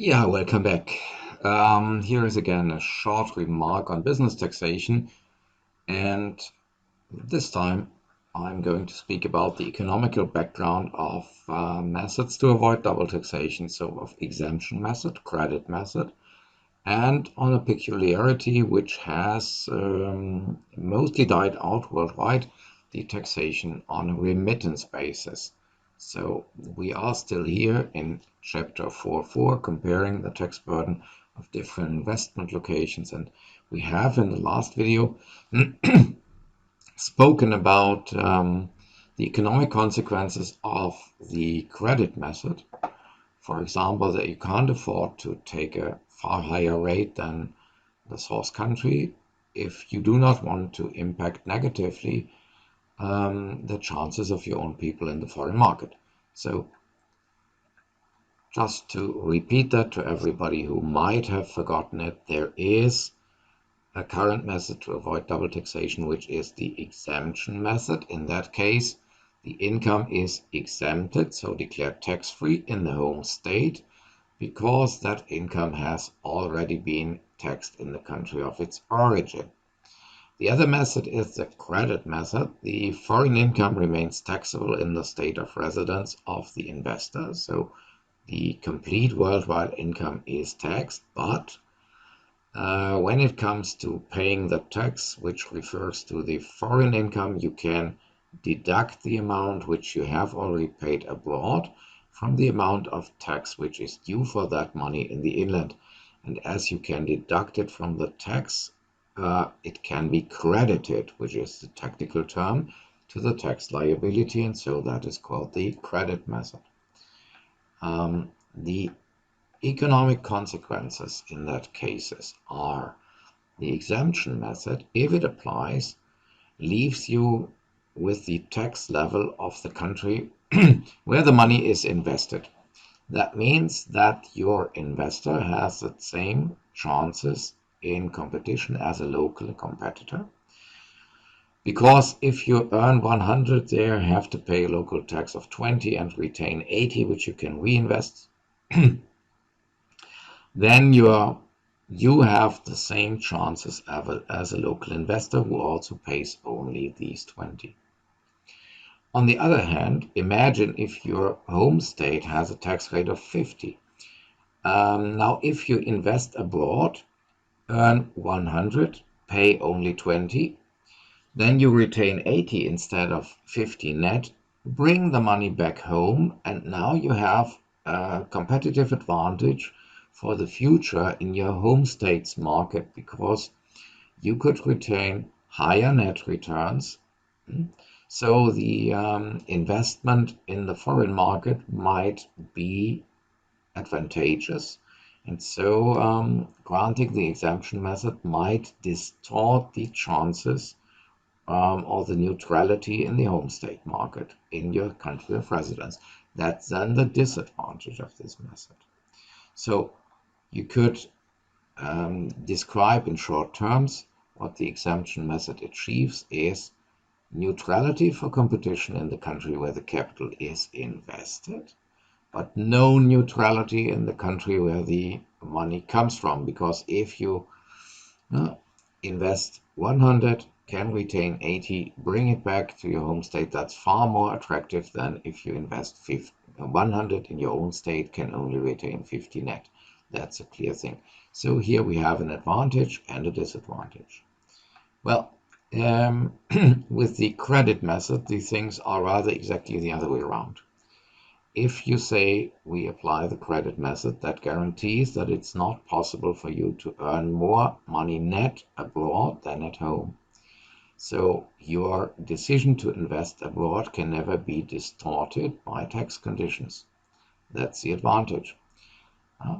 Yeah, welcome back. Here is again a short remark on business taxation, and this time I'm going to speak about the economical background of methods to avoid double taxation, so of exemption method, credit method, and on a peculiarity which has mostly died out worldwide, the taxation on a remittance basis. So we are still here in chapter 4.4 comparing the tax burden of different investment locations, and we have in the last video spoken about the economic consequences of the credit method. For example, that you can't afford to take a far higher rate than the source country if you do not want to impact negatively the chances of your own people in the foreign market. So just to repeat that to everybody who might have forgotten it, there is a current method to avoid double taxation, which is the exemption method. In that case, the income is exempted, so declared tax-free in the home state, because that income has already been taxed in the country of its origin. The other method is the credit method. The foreign income remains taxable in the state of residence of the investor, so the complete worldwide income is taxed, but when it comes to paying the tax, which refers to the foreign income, you can deduct the amount which you have already paid abroad from the amount of tax which is due for that money in the inland. And as you can deduct it from the tax, it can be credited, which is the technical term, to the tax liability, and so that is called the credit method. The economic consequences in that cases are the exemption method, if it applies, leaves you with the tax level of the country where the money is invested. That means that your investor has the same chances in competition as a local competitor. Because if you earn 100 there, have to pay a local tax of 20 and retain 80, which you can reinvest, then you have the same chances as a local investor who also pays only these 20. On the other hand, imagine if your home state has a tax rate of 50. Now, if you invest abroad, earn 100, pay only 20, then you retain 80 instead of 50 net, bring the money back home, and now you have a competitive advantage for the future in your home state's market, because you could retain higher net returns. So the investment in the foreign market might be advantageous. And so granting the exemption method might distort the chances or the neutrality in the home state market in your country of residence. That's then the disadvantage of this method. So you could describe in short terms what the exemption method achieves is neutrality for competition in the country where the capital is invested, but no neutrality in the country where the money comes from, because if you invest 100, can retain 80, bring it back to your home state, that's far more attractive than if you invest 100 in your own state, can only retain 50 net. That's a clear thing. So here we have an advantage and a disadvantage. Well, with the credit method, the things are rather exactly the other way around. If you say we apply the credit method, that guarantees that it's not possible for you to earn more money net abroad than at home. So your decision to invest abroad can never be distorted by tax conditions. That's the advantage.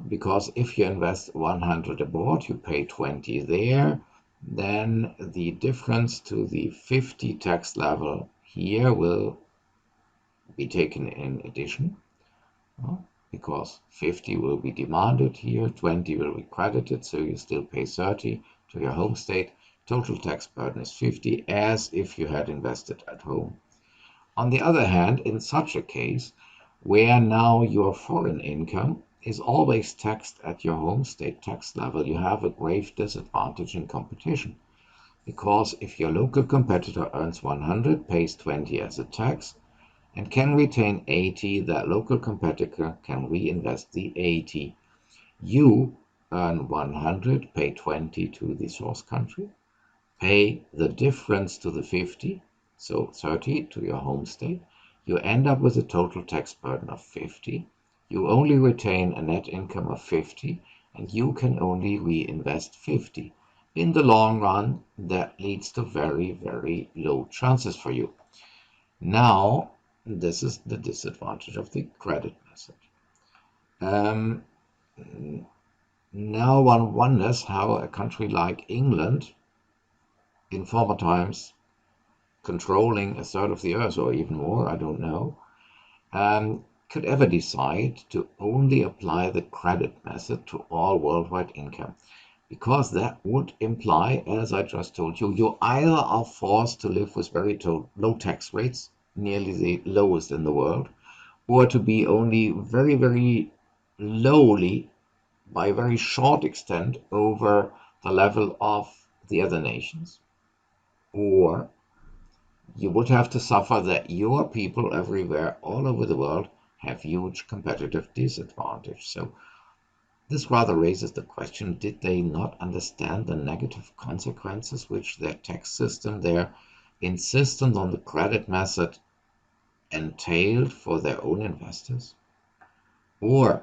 Because if you invest 100 abroad, you pay 20 there, then the difference to the 50 tax level here will be taken in addition, because 50 will be demanded here, 20 will be credited, so you still pay 30 to your home state. Total tax burden is 50, as if you had invested at home. On the other hand, in such a case, where now your foreign income is always taxed at your home state tax level, you have a grave disadvantage in competition. Because if your local competitor earns 100, pays 20 as a tax, and can retain 80, that local competitor can reinvest the 80. You earn 100, pay 20 to the source country, pay the difference to the 50, so 30 to your home state. You end up with a total tax burden of 50. You only retain a net income of 50, and you can only reinvest 50. In the long run, that leads to very, very low chances for you. Now, this is the disadvantage of the credit method. Now one wonders how a country like England, in former times controlling a third of the earth or even more, I don't know, could ever decide to only apply the credit method to all worldwide income. Because that would imply, as I just told you, you either are forced to live with very low tax rates, nearly the lowest in the world, or to be only very, very lowly, by a very short extent, over the level of the other nations. Or you would have to suffer that your people everywhere, all over the world, have huge competitive disadvantage. So this rather raises the question, did they not understand the negative consequences which their tax system, their insistence on the credit method entailed for their own investors? Or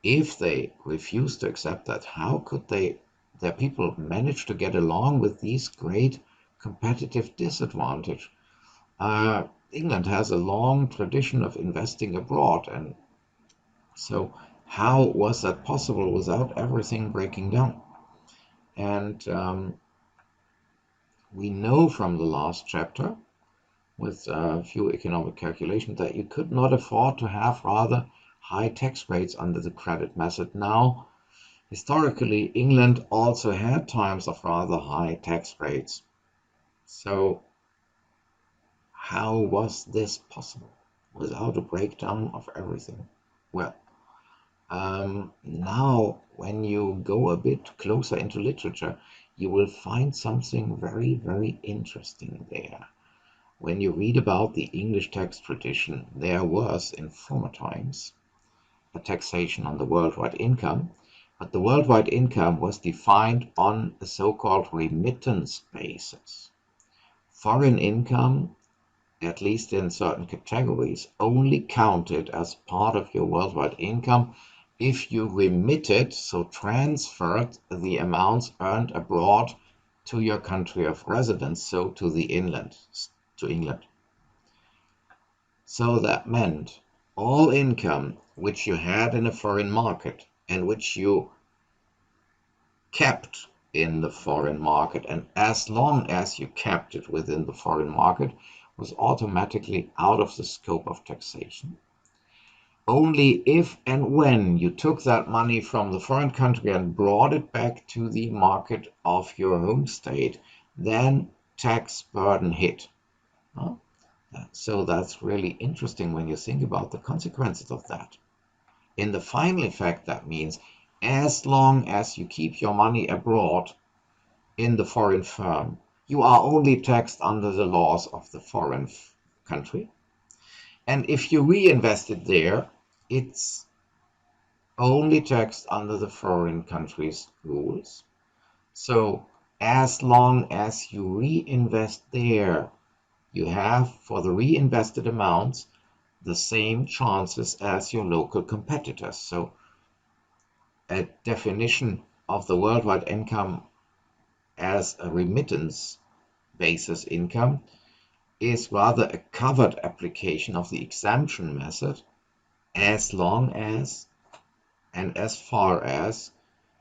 if they refuse to accept that, how could their people manage to get along with these great competitive disadvantage? England has a long tradition of investing abroad, and so how was that possible without everything breaking down? And we know from the last chapter, with a few economic calculations, that you could not afford to have rather high tax rates under the credit method. Now, historically, England also had times of rather high tax rates. So how was this possible without a breakdown of everything? Well, now when you go a bit closer into literature, you will find something very, very interesting there. When you read about the English tax tradition, there was, in former times, a taxation on the worldwide income, but the worldwide income was defined on a so-called remittance basis. Foreign income, at least in certain categories, only counted as part of your worldwide income if you remitted, so transferred the amounts earned abroad to your country of residence, so to England. So that meant all income which you had in a foreign market and which you kept in the foreign market, and as long as you kept it within the foreign market, was automatically out of the scope of taxation. Only if and when you took that money from the foreign country and brought it back to the market of your home state, then tax burden hit. So that's really interesting when you think about the consequences of that. In the final effect, that means as long as you keep your money abroad in the foreign firm, you are only taxed under the laws of the foreign country. And if you reinvest it there, it's only taxed under the foreign country's rules. So as long as you reinvest there, you have, for the reinvested amounts, the same chances as your local competitors. So a definition of the worldwide income as a remittance basis income is rather a covered application of the exemption method, as long as and as far as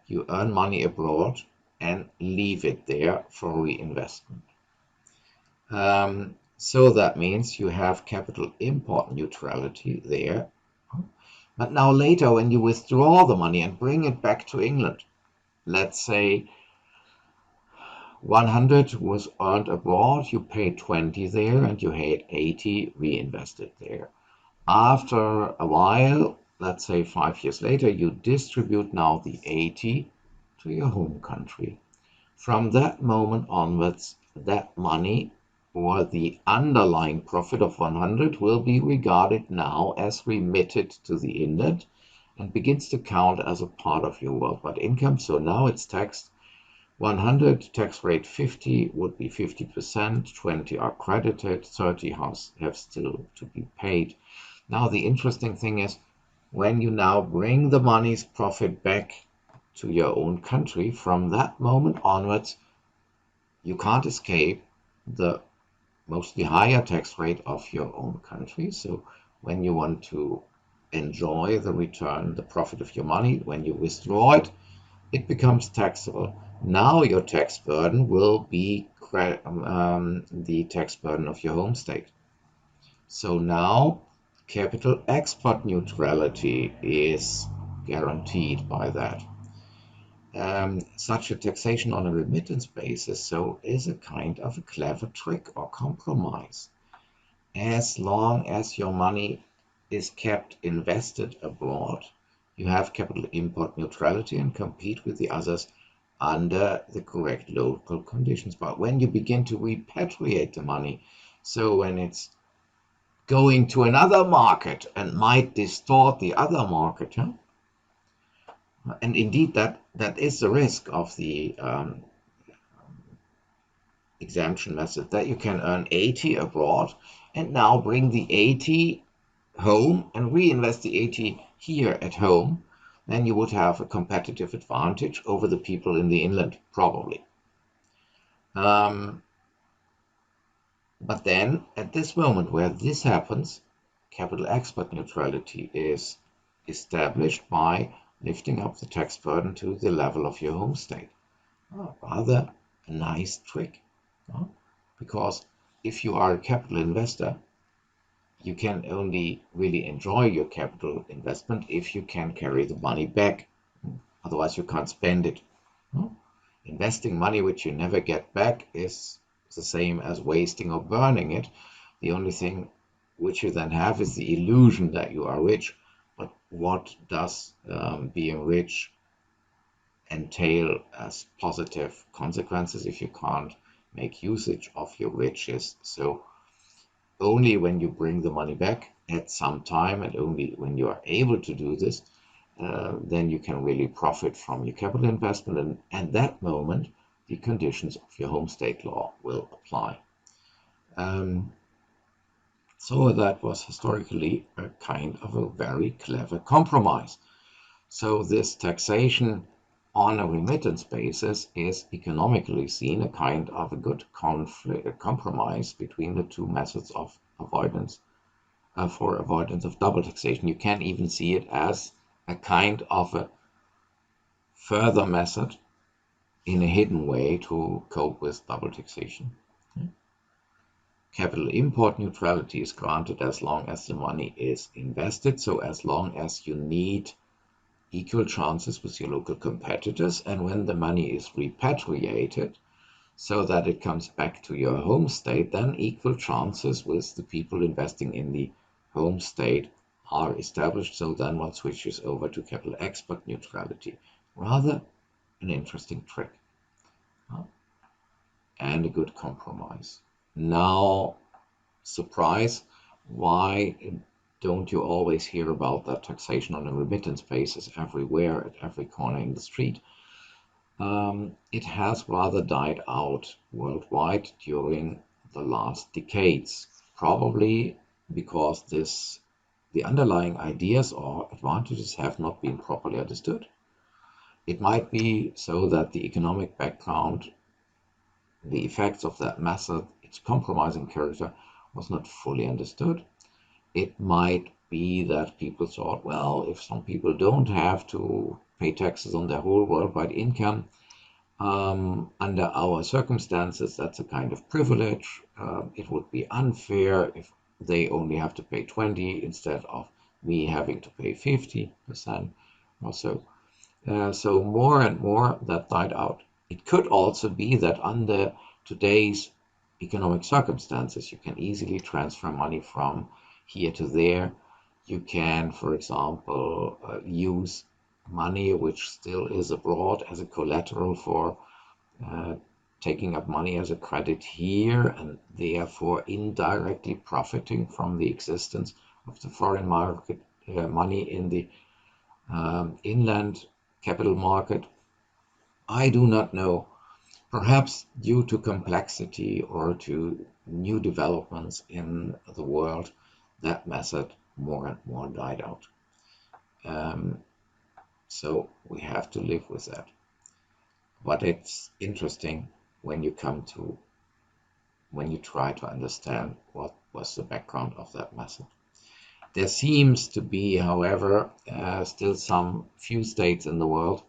you earn money abroad and leave it there for reinvestment. So that means you have capital import neutrality there. But now later, when you withdraw the money and bring it back to England, let's say 100 was earned abroad, you paid 20 there, and you had 80 reinvested there. After a while, let's say 5 years later, you distribute now the 80 to your home country. From that moment onwards, that money or the underlying profit of 100 will be regarded now as remitted to the inlet and begins to count as a part of your worldwide income. So now it's taxed 100, tax rate 50 would be 50%, 20 are credited, 30 have still to be paid. Now the interesting thing is, when you now bring the money's profit back to your own country, from that moment onwards, you can't escape the mostly higher tax rate of your own country. So when you want to enjoy the return, the profit of your money, when you withdraw it, it becomes taxable. Now your tax burden will be the tax burden of your home state. So now capital export neutrality is guaranteed by that. Such a taxation on a remittance basis is a kind of a clever trick or compromise. As long as your money is kept invested abroad, you have capital import neutrality and compete with the others under the correct local conditions. But when you begin to repatriate the money, so when it's going to another market and might distort the other market, and indeed that is the risk of the exemption method, that you can earn 80 abroad and now bring the 80 home and reinvest the 80 here at home. Then you would have a competitive advantage over the people in the inland, probably. But then at this moment where this happens, capital export neutrality is established by lifting up the tax burden to the level of your home state. Rather a nice trick, because if you are a capital investor, you can only really enjoy your capital investment if you can carry the money back. Otherwise, you can't spend it. Investing money which you never get back is the same as wasting or burning it. The only thing which you then have is the illusion that you are rich. But what does being rich entail as positive consequences if you can't make usage of your riches? So only when you bring the money back at some time, and only when you are able to do this, then you can really profit from your capital investment, and at that moment the conditions of your home state law will apply. So that was historically a kind of a very clever compromise. So this taxation on a remittance basis is economically seen a kind of a good compromise between the two methods of avoidance for avoidance of double taxation. You can even see it as a kind of a further method in a hidden way to cope with double taxation. Capital import neutrality is granted as long as the money is invested, so as long as you need equal chances with your local competitors, and when the money is repatriated so that it comes back to your home state, then equal chances with the people investing in the home state are established. So then one switches over to capital export neutrality. Rather an interesting trick and a good compromise. Now, surprise, why don't you always hear about that taxation on a remittance basis everywhere, at every corner in the street? It has rather died out worldwide during the last decades, probably because the underlying ideas or advantages have not been properly understood. It might be so that the economic background, the effects of that method, its compromising character, was not fully understood. It might be that people thought, well, if some people don't have to pay taxes on their whole worldwide income, under our circumstances, that's a kind of privilege. It would be unfair if they only have to pay 20 instead of me having to pay 50% or so. So more and more that died out. It could also be that under today's economic circumstances, you can easily transfer money from here to there You can, for example, use money which still is abroad as a collateral for uh, taking up money as a credit here, and therefore indirectly profiting from the existence of the foreign market money in the inland capital market. I do not know. Perhaps due to complexity or to new developments in the world, that method more and more died out. Um, so we have to live with that. But it's interesting when you try to understand what was the background of that method. There seems to be, however, still some few states in the world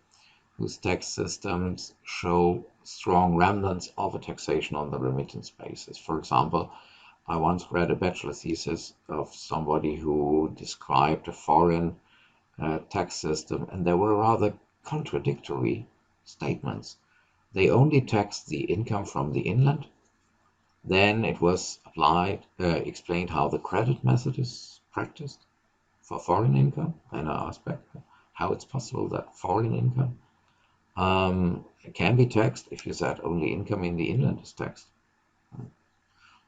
whose tax systems show strong remnants of a taxation on the remittance basis. For example, I once read a bachelor thesis of somebody who described a foreign tax system, and there were rather contradictory statements. They only taxed the income from the inland. Then it was explained how the credit method is practiced for foreign income. And I asked back how it's possible that foreign income can be taxed if you said only income in the inland is taxed.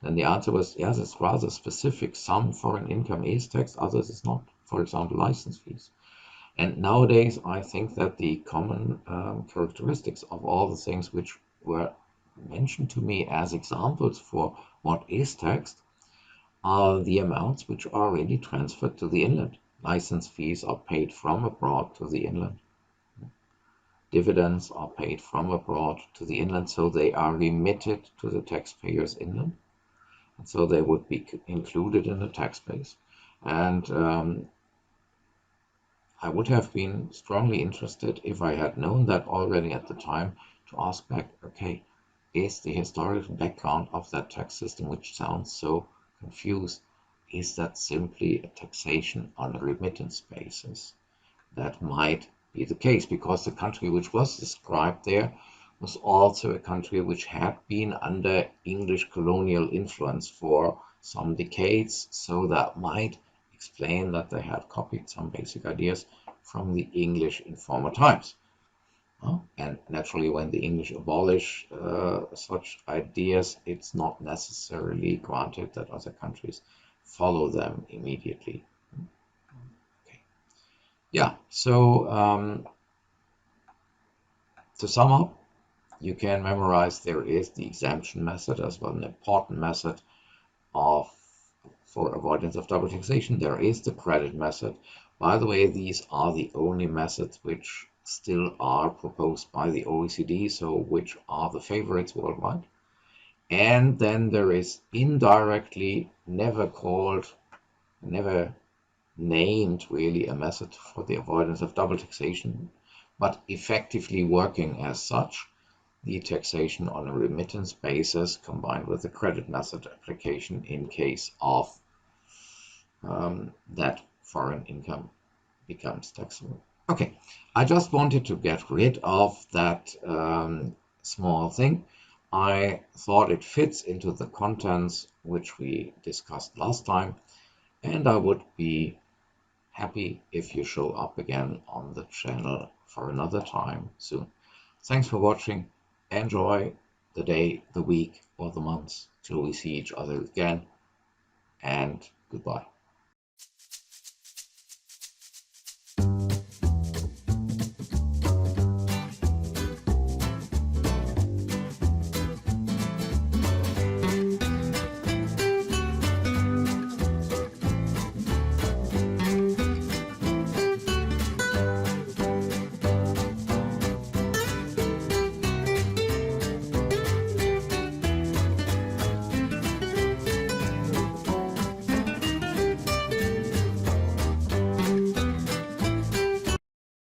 Then the answer was, yes, it's rather specific. Some foreign income is taxed, others is not. For example, license fees. And nowadays, I think that the common characteristics of all the things which were mentioned to me as examples for what is taxed are the amounts which are really transferred to the inland. License fees are paid from abroad to the inland. Dividends are paid from abroad to the inland, so they are remitted to the taxpayers inland. And so they would be included in the tax base. And I would have been strongly interested, if I had known that already at the time, to ask back, okay, is the historical background of that tax system, which sounds so confused, is that simply a taxation on a remittance basis? That might be the case, because the country which was described there was also a country which had been under English colonial influence for some decades, so that might explain that they had copied some basic ideas from the English in former times. And naturally, when the English abolish such ideas, it's not necessarily granted that other countries follow them immediately. Okay. Yeah, so to sum up, you can memorize there is the exemption method as well, an important method of for avoidance of double taxation. There is the credit method. By the way, these are the only methods which still are proposed by the OECD, so which are the favorites worldwide. And then there is indirectly never named really a method for the avoidance of double taxation, but effectively working as such, the taxation on a remittance basis combined with the credit method application in case of that foreign income becomes taxable. Okay, I just wanted to get rid of that small thing. I thought it fits into the contents which we discussed last time, and I would be happy if you show up again on the channel for another time soon. Thanks for watching. Enjoy the day, the week, or the month till we see each other again, and goodbye.